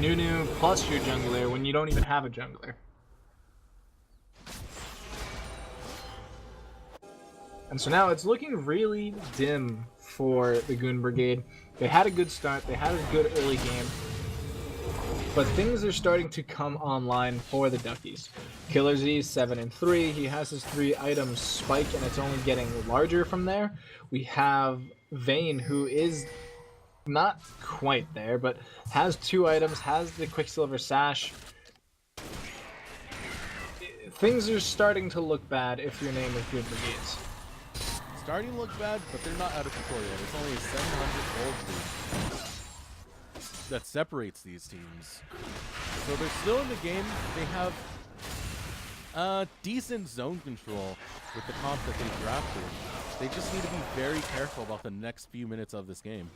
B: Nunu plus your jungler when you don't even have a jungler? And so now it's looking really dim for the Goon Brigade. They had a good start, they had a good early game, but things are starting to come online for the Duckies. Killer Z 7-3. He has his 3 items spike, and it's only getting larger from there. We have Vayne, who is not quite there, but has 2 items, has the Quicksilver Sash. Things are starting to look bad if your name is Goon Brigades.
A: Starting to look bad, but they're not out of control yet. It's only a 700 gold lead that separates these teams. So they're still in the game. They have decent zone control with the comp that they drafted. They just need to be very careful about the next few minutes of this game.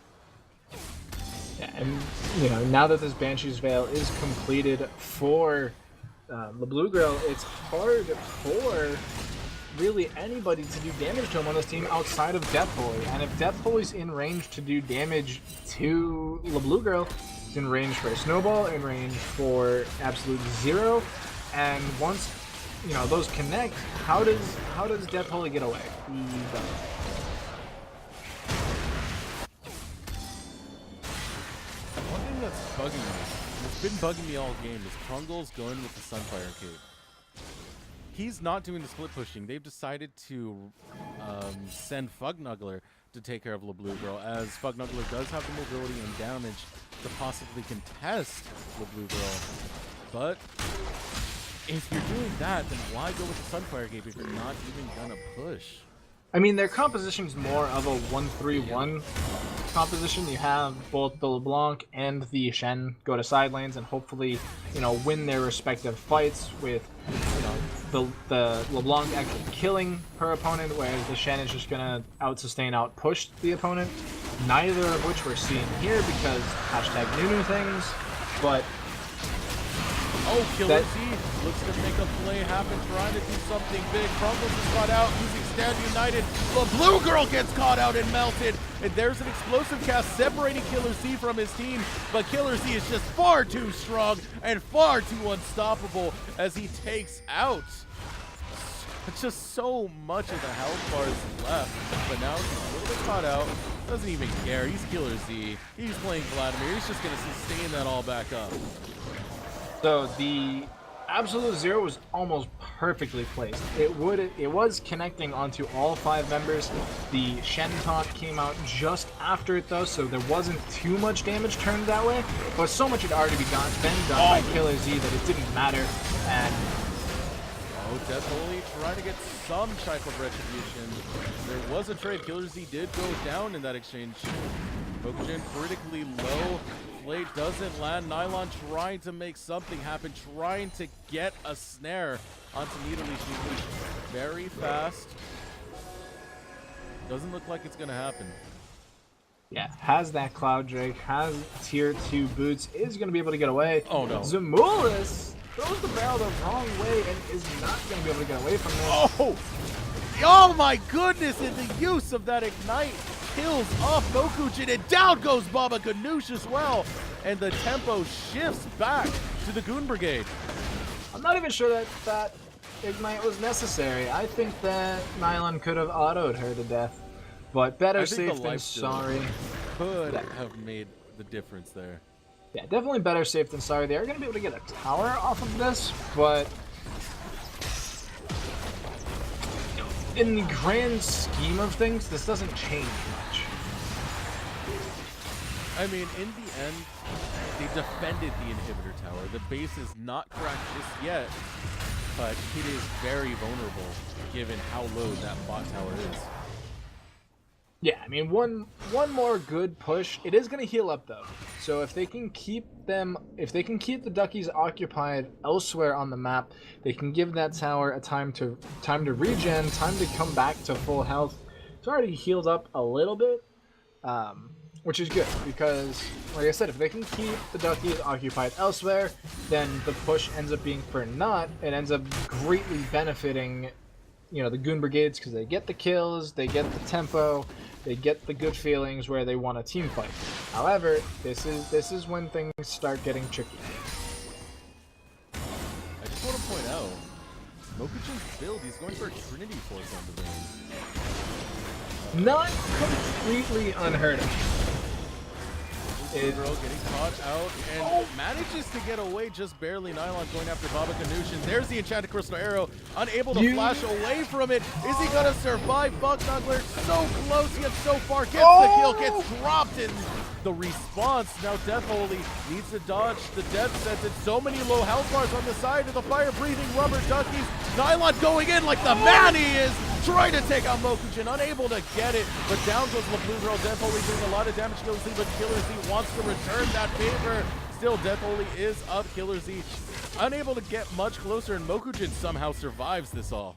B: Yeah, and you know, now that this Banshee's Veil is completed for the Blue Grill, it's hard for really anybody to do damage to him on this team outside of Death Holy. And if Death Holy's in range to do damage to the Blue Girl, he's in range for a Snowball, in range for absolute zero. And once you know, those connect, how does Death Holy get away? He doesn't.
A: One thing that's bugging me, and it's been bugging me all game, is Prungle's going with the Sunfire Cape. He's not doing the split pushing. They've decided to send Fugnuggler to take care of LeBlue Girl, as Fugnuggler does have the mobility and damage to possibly contest LeBlue Girl. But if you're doing that, then why go with the Sunfire Cape if you're not even gonna push?
B: I mean, their composition is more of a 1-3-1 composition. You have both the LeBlanc and the Shen go to side lanes and hopefully, you know, win their respective fights with, you know, the LeBlanc actually killing her opponent, whereas the Shen is just gonna out-sustain, out-push the opponent. Neither of which we're seeing here because hashtag Nunu things, but...
A: Oh, Killer Z looks to make a play happen, trying to do something big. Crumbles is caught out using Stand United. The Blue Girl gets caught out and melted. And there's an explosive cast separating Killer Z from his team. But Killer Z is just far too strong and far too unstoppable as he takes out just so much of the health bars left. But now he's a little bit caught out. Doesn't even care. He's Killer Z. He's playing Vladimir. He's just going to sustain that all back up.
B: So the Absolute Zero was almost perfectly placed. It was connecting onto all 5 members. The Shen taunt came out just after it though, so there wasn't too much damage turned that way. But so much had already been done by Killer Z that it didn't matter. And
A: Death Holy trying to get some type of retribution. There was a trade. Killer Z did go down in that exchange. Mokujin critically low. Blade doesn't land. Nylon trying to make something happen, trying to get a snare onto Nidalee. She moves very fast. Doesn't look like it's going to happen.
B: yeah, has that Cloud Drake, has tier 2 boots, is going to be able to get away.
A: Oh no.
B: Zamulus throws the barrel the wrong way and is not going to be able to get away from this.
A: Oh! Oh my goodness, and the use of that Ignite kills off Mokujin, and down goes Baba Ganoush as well. And the tempo shifts back to the Goon Brigade.
B: I'm not even sure that that Ignite was necessary. I think that Nylon could have autoed her to death. But better safe than sorry.
A: Could have made the difference there.
B: Yeah, definitely better safe than sorry. They are going to be able to get a tower off of this, but in the grand scheme of things, this doesn't change much.
A: I mean, in the end, they defended the inhibitor tower. The base is not cracked just yet, but it is very vulnerable given how low that bot tower is.
B: Yeah, I mean, one more good push. It is going to heal up though. So if they can keep the Duckies occupied elsewhere on the map, they can give that tower a time to regen, time to come back to full health. It's already healed up a little bit, which is good because, like I said, if they can keep the Duckies occupied elsewhere, then the push ends up being for naught. It ends up greatly benefiting, you know, the Goon Brigades because they get the kills, they get the tempo. They get the good feelings where they want a team fight. However, this is when things start getting tricky.
A: I just want to point out, Mokujin's build, he's going for a Trinity Force on the lane.
B: Not completely unheard of.
A: Girl getting caught out and manages to get away just barely. Nylon going after Baba Ganoush, and there's the Enchanted Crystal Arrow, unable to flash away from it. Is he gonna survive? Fugnuggler so close yet so far, gets the kill, gets dropped in the response. Now Death Holy needs to dodge the death sentence. So many low health bars on the side of the fire-breathing rubber Duckies. Nylon going in like the man he is, trying to take out Mokujin, unable to get it, but down goes LeBlue Girl. Death Holy doing a lot of damage to Killer Z, but Killer Z wants to return that favor. Still, Death Holy is up. Killer Z unable to get much closer, and Mokujin somehow survives this all.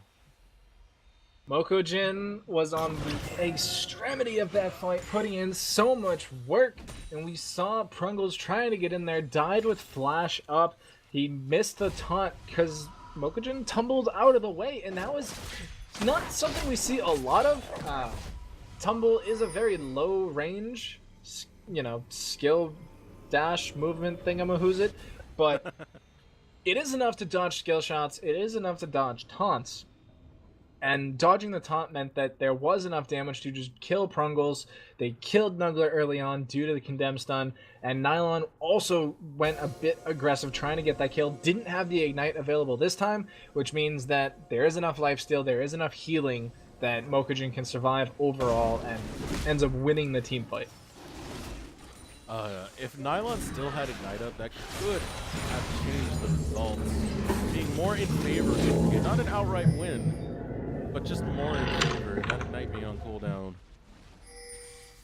B: Mokujin was on the extremity of that fight, putting in so much work, and we saw Prungles trying to get in there, died with flash up. He missed the taunt because Mokujin tumbled out of the way, and that was not something we see a lot of. Tumble is a very low range, you know, skill dash movement thingamahoozit, but it is enough to dodge skill shots. It is enough to dodge taunts. And dodging the taunt meant that there was enough damage to just kill Prungles. They killed Nuggler early on due to the condemn stun. And Nylon also went a bit aggressive trying to get that kill. Didn't have the Ignite available this time, which means that there is enough lifesteal, there is enough healing that Mokujin can survive overall and ends up winning the team fight.
A: If Nylon still had Ignite up, that could have changed the results. Being more in favor, not an outright win, but just more in favor. That Ignite being on cooldown.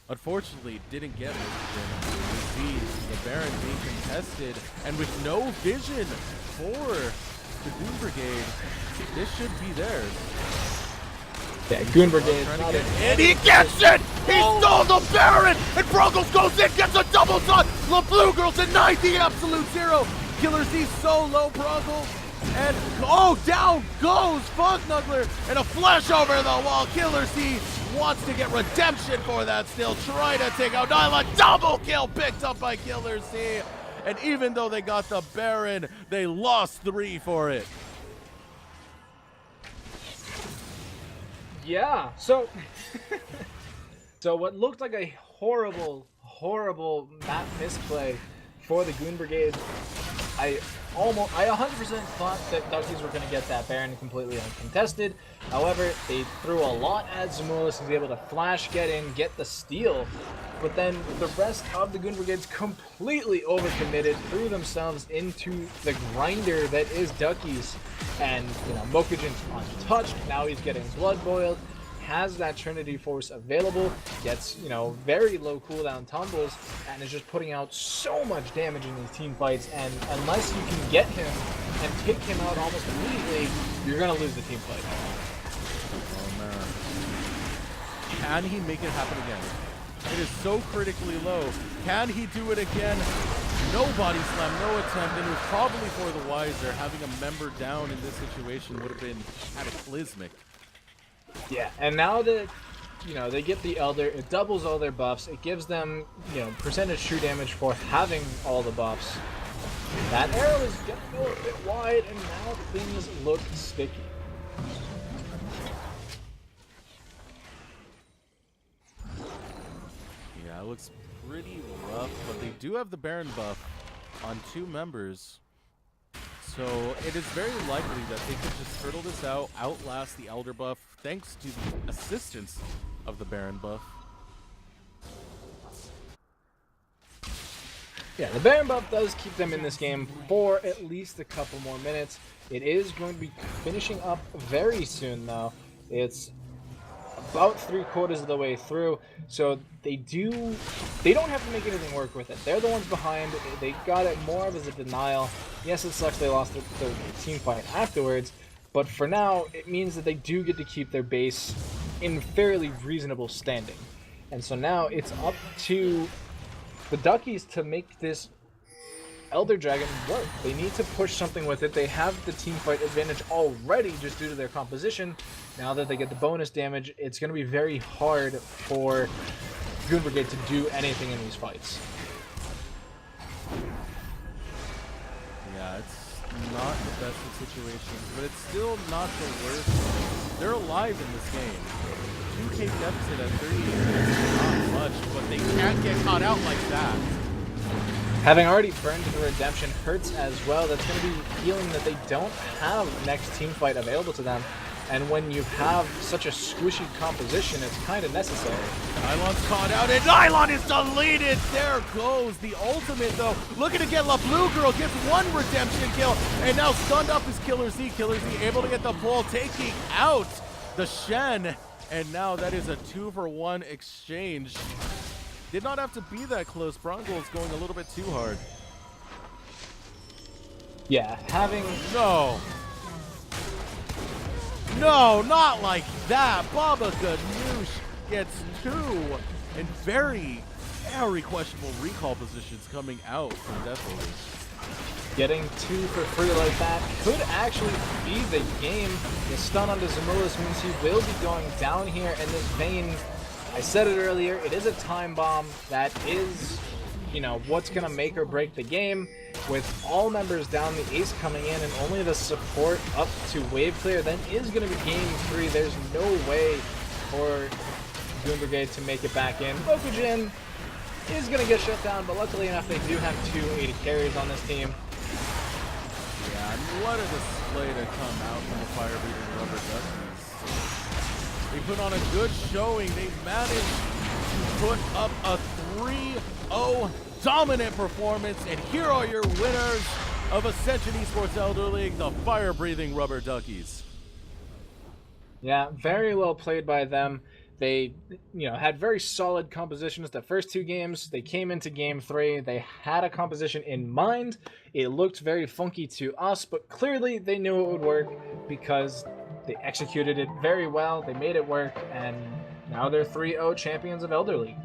A: Unfortunately, it didn't get Mokujin. We see the Baron being contested, and with no vision for the Goon Brigade, this should be theirs.
B: Yeah, Goon Brigade.
A: And he gets it! He stole the Baron! And Brogles goes in, gets a double shot! The Blue Girls denied the absolute zero! Killer Z so low, Brogles. And, oh, down goes Funk Nuggler! And a flash over the wall. Killer Z wants to get redemption for that still. Trying to take out Nyla. Double kill picked up by Killer Z. And even though they got the Baron, they lost 3 for it.
B: Yeah, so what looked like a horrible map misplay for the Goon Brigade. I 100% thought that Duckies were going to get that Baron completely uncontested. However, they threw a lot at Zamulus. He was able to flash, get in, get the steal. But then the rest of the Goon Brigades completely overcommitted, threw themselves into the grinder that is Duckies. And, you know, Mokujin's untouched. Now he's getting blood boiled. Has that Trinity Force available. Gets, you know, very low cooldown tumbles. And is just putting out so much damage in these team fights. And unless you can get him and take him out almost immediately, you're going to lose the team fight.
A: Oh, man. Can he make it happen again? It is so critically low. Can he do it again? No body slam, no attempt, and it was probably for the wiser. Having a member down in this situation would have been cataclysmic.
B: Yeah, and now that, you know, they get the Elder, it doubles all their buffs. It gives them, you know, percentage true damage for having all the buffs. That arrow is going to go a bit wide, and now things look sticky.
A: Yeah, it looks pretty rough, but they do have the Baron buff on 2 members. So it is very likely that they could just turtle this out, outlast the Elder buff, thanks to the assistance of the Baron buff.
B: Yeah, the Baron buff does keep them in this game for at least a couple more minutes. It is going to be finishing up very soon, though. It's about 3/4 of the way through, so they don't have to make anything work with it. They're the ones behind. They got it more of as a denial. Yes, it sucks they lost their team fight afterwards, but for now, it means that they do get to keep their base in fairly reasonable standing. And so now it's up to the Duckies to make this Elder Dragon work. They need to push something with it. They have the team fight advantage already just due to their composition. Now that they get the bonus damage, it's going to be very hard for Goon Brigade to do anything in these fights.
A: Yeah, it's not the best of situations, but it's still not the worst. They're alive in this game. 2K deficit at 30 is not much, but they can't get caught out like that.
B: Having already burned the redemption hurts as well. That's going to be feeling that they don't have next team fight available to them. And when you have such a squishy composition, it's kind of necessary.
A: Nylon's caught out, and Nylon is deleted! There goes the ultimate, though. Looking to get La Blue Girl, gets 1 redemption kill, and now stunned up is Killer Z. Killer Z able to get the pull, taking out the Shen. And now that is a 2-for-1 exchange. Did not have to be that close. Bronco is going a little bit too hard.
B: Yeah, having...
A: No, not like that. Baba Ganoush gets 2. And very, very questionable recall positions coming out from Death Holders.
B: Getting 2 for free like that could actually be the game. The stun onto Zamulus means he will be going down here in this vein. I said it earlier, it is a time bomb that is, you know, what's going to make or break the game. with all members down, the ace coming in, and only the support up to wave clear, then is going to be game 3. There's no way for Goon Brigade to make it back in. Mokujin is going to get shut down, but luckily enough, they do have 2 80 carries on this team.
A: Yeah, and what a display to come out from the fire-breathing Rubber Duckies. They put on a good showing. They managed to put up a 3-0 dominant performance, and here are your winners of Ascension eSports Elder League, the fire-breathing Rubber Duckies.
B: Yeah, very well played by them. They, had very solid compositions the first 2 games. They came into game 3. They had a composition in mind. It looked very funky to us, but clearly they knew it would work because they executed it very well. They made it work, and now they're 3-0 champions of Elder League.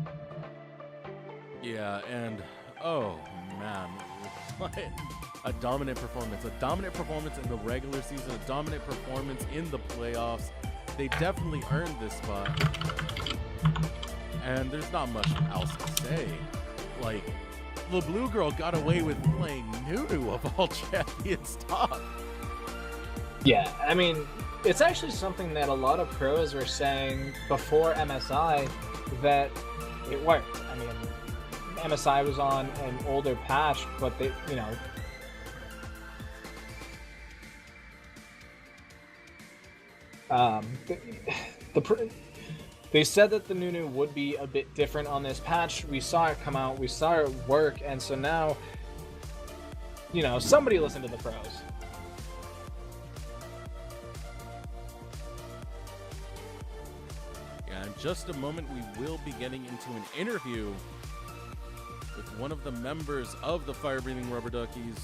A: Yeah, and oh man, a dominant performance in the regular season, a dominant performance in the playoffs. They definitely earned this spot, and there's not much else to say. Like, the Blue Girl got away with playing Nunu of all champions top.
B: Yeah, I mean, it's actually something that a lot of pros were saying before MSI that it worked. I mean, MSI was on an older patch, but they, they said that the Nunu would be a bit different on this patch. We saw it come out, we saw it work, and so now, somebody listened to the pros.
A: Yeah, in just a moment, we will be getting into an interview with one of the members of the fire-breathing Rubber Duckies.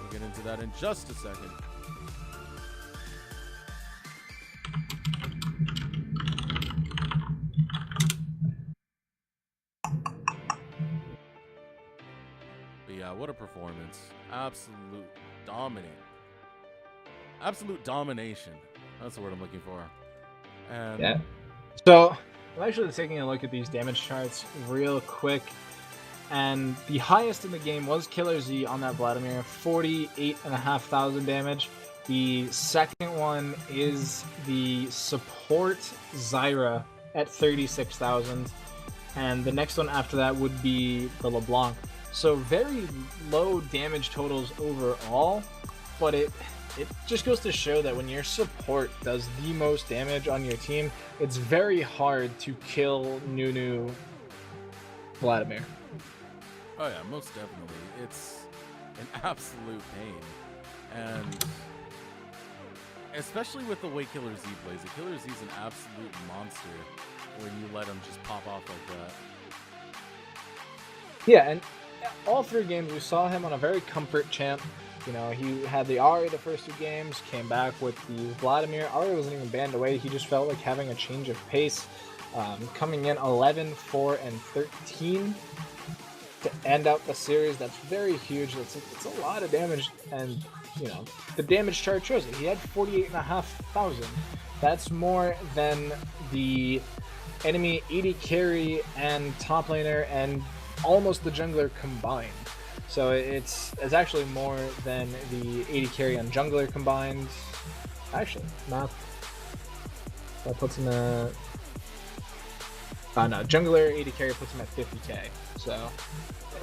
A: We'll get into that in just a second. But yeah, what a performance. Absolute domination. That's the word I'm looking for. And
B: yeah. So I'm actually taking a look at these damage charts real quick, and the highest in the game was Killer Z on that Vladimir, 48,500 damage. The second one is the support Zyra at 36,000, and the next one after that would be the LeBlanc. So very low damage totals overall, but it just goes to show that when your support does the most damage on your team, it's very hard to kill Nunu Vladimir.
A: oh yeah, most definitely. It's an absolute pain. And especially with the way Killer Z plays it. Killer Z is an absolute monster when you let him just pop off like that.
B: Yeah, and all 3 games we saw him on a very comfort champ. He had the Ari the first 2 games, came back with the Vladimir. Ari wasn't even banned away. He just felt like having a change of pace. Coming in 11, 4, and 13 to end out the series. That's very huge. It's a lot of damage, and the damage chart shows it. He had 48,500. That's more than the enemy 80 carry and top laner and almost the jungler combined. So it's actually more than the 80 carry and jungler combined. Actually, math. That puts him at... no, jungler 80 carry puts him at 50k. So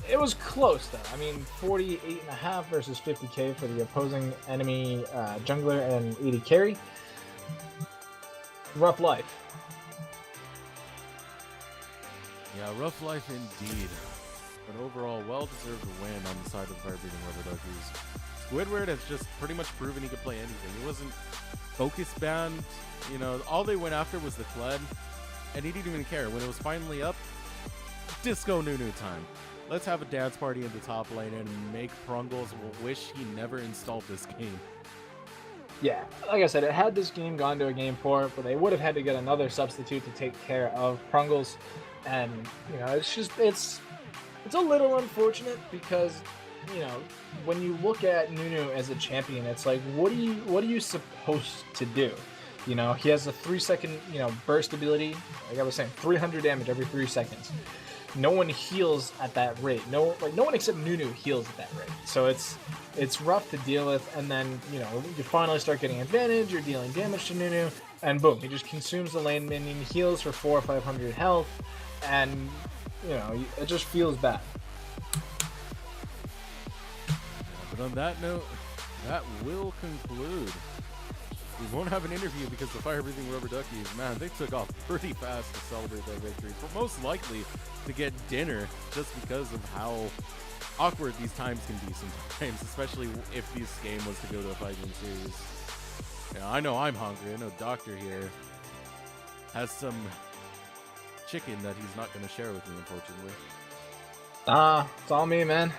B: it was close though. I mean, 48.5 versus 50k for the opposing enemy jungler and 80 carry. Rough life.
A: Yeah, rough life indeed. But overall, well-deserved win on the side of the fire-breathing Rubber Duckies. Squidward has just pretty much proven he could play anything. He wasn't focus banned. All they went after was the Kled, and he didn't even care. When it was finally up, Disco Nunu time. Let's have a dance party in the top lane and make Prungles wish he never installed this game.
B: Yeah, like I said, had this game gone to a game 4, but they would have had to get another substitute to take care of Prungles, and it's a little unfortunate because when you look at Nunu as a champion, it's like what are you supposed to do? You know, he has a 3-second, burst ability. Like I was saying, 300 damage every 3 seconds. No one heals at that rate. No one except Nunu heals at that rate. So it's rough to deal with. And then, you finally start getting advantage. You're dealing damage to Nunu, and boom, he just consumes the lane minion, heals for 400 or 500 health, and it just feels bad.
A: But on that note, that will conclude. We won't have an interview because the fire-breathing rubber duckies, man, they took off pretty fast to celebrate their victory. But most likely to get dinner just because of how awkward these times can be sometimes, especially if this game was to go to a 5-game series. Yeah, I know I'm hungry. I know Doctor here has some chicken that he's not going to share with me, unfortunately.
B: It's all me, man.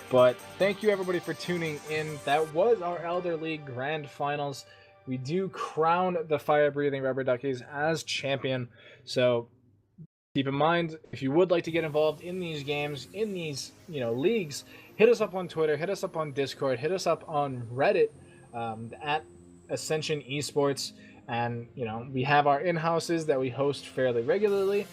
B: But thank you everybody for tuning in. That was our Elder League Grand Finals. We do crown the fire-breathing rubber duckies as champion. So keep in mind, if you would like to get involved in these games, in these leagues, hit us up on Twitter, hit us up on Discord, hit us up on Reddit at Ascension eSports. And we have our in-houses that we host fairly regularly.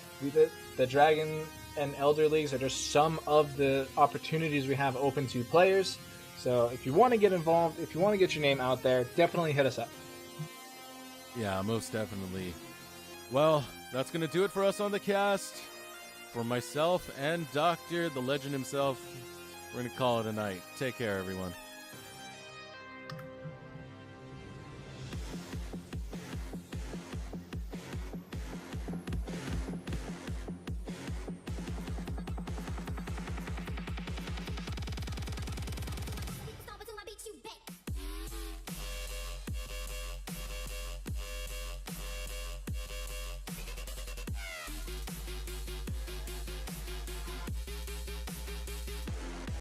B: The Dragon and Elder Leagues are just some of the opportunities we have open to players. So if you want to get involved, if you want to get your name out there, definitely hit us up.
A: Yeah, most definitely. Well, that's going to do it for us on the cast. For myself and Doctor, the legend himself, we're going to call it a night. Take care, everyone.